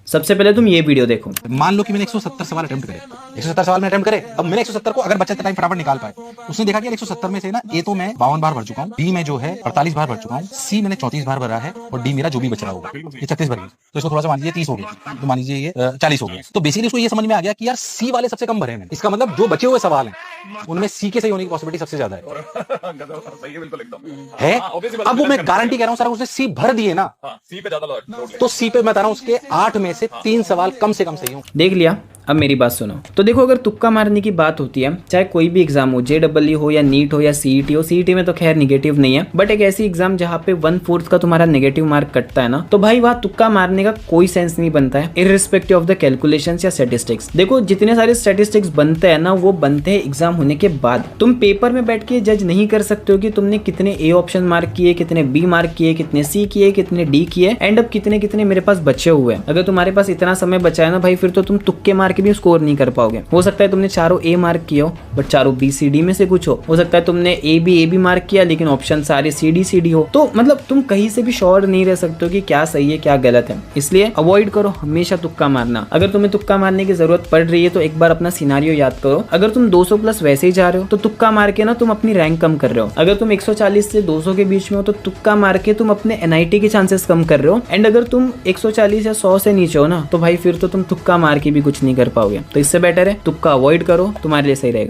सबसे पहले तुम ये वीडियो देखो। मान लो कि मैंने 170 सवाल अटेम्प्ट करे, 170 सवाल में अटेम्प्ट करे। अब मैंने 170 को अगर बच्चे टाइम फटाफट निकाल पाए, उसने देखा कि 170 में से ना ए तो मैं 52 बार भर चुका हूँ, बी में जो है 48 बार भर चुका हूँ, सी मैंने 34 बार भरा है और डी मेरा जो भी बच रहा होगा ये 36 भर गई। तो इसको थोड़ा सा मान लीजिए 30 हो गया, तो मान लीजिए ये 40 हो गया। तो बेसिकली उसको ये समझ में आ गया कि यार सी वाले सबसे कम भरे हैं। इसका मतलब जो बचे हुए सवाल हैं उनमें सी के सही होने की पॉसिबिलिटी सबसे ज्यादा है। अब वो मैं गारंटी कह रहा हूँ सर, उसने सी भर दिए ना, सी पे ज्यादा तो सी पे मैं बता रहा हूँ उसके 8 में से 3 सवाल कम से कम सही हो। देख लिया। अब मेरी बात सुनो। तो देखो, अगर तुक्का मारने की बात होती है, चाहे कोई भी एग्जाम हो, JEE हो या नीट हो या CET हो, CET में तो खैर निगेटिव नहीं है, बट एक ऐसी एग्जाम जहाँ पे 1/4 का तुम्हारा नेगेटिव मार्क कटता है ना, तो भाई वहाँ तुक्का मारने का कोई सेंस नहीं बनता है, इररिस्पेक्टिव ऑफ द कैलकुलेशंस या स्टैटिस्टिक्स। देखो, जितने सारे स्टैटिस्टिक्स बनते हैं ना, वो बनते हैं एग्जाम होने के बाद। तुम पेपर में बैठ के जज नहीं कर सकते हो कि तुमने कितने ए ऑप्शन मार्क किए, कितने बी मार्क किए, कितने सी किए, कितने डी किए, एंड अब कितने कितने मेरे पास बचे हुए हैं। अगर तुम्हारे पास इतना समय बचा है ना भाई, फिर तो तुम तुक्के मार के भी स्कोर नहीं कर पाओगे। हो सकता है तुमने चारों ए मार्क किया हो, बट चारों बी सी डी में से कुछ हो सकता है तुमने ए बी मार्क किया, लेकिन ऑप्शन सारे सी डी हो। तो मतलब तुम कहीं से भी श्योर नहीं रह सकते हो कि क्या सही है क्या गलत है। इसलिए अवॉइड करो हमेशा तुक्का मारना। अगर तुम्हें तुक्का मारने की जरूरत पड़ रही है तो एक बार अपना सिनारियो याद करो। अगर तुम 200 प्लस वैसे ही जा रहे हो तो तुक्का मार के ना तुम अपनी रैंक कम कर रहे हो। अगर तुम 140 से 200 के बीच में हो तो तुक्का मार के तुम अपने NIT के चांसेस कम कर रहे हो। एंड अगर तुम 140 या 100 से नीचे हो ना, तो भाई फिर तो तुम तुक्का मार के भी कुछ नहीं कर पाओगे। तो इससे बेटर है तुक्का अवॉइड करो, तुम्हारे लिए सही रहेगा।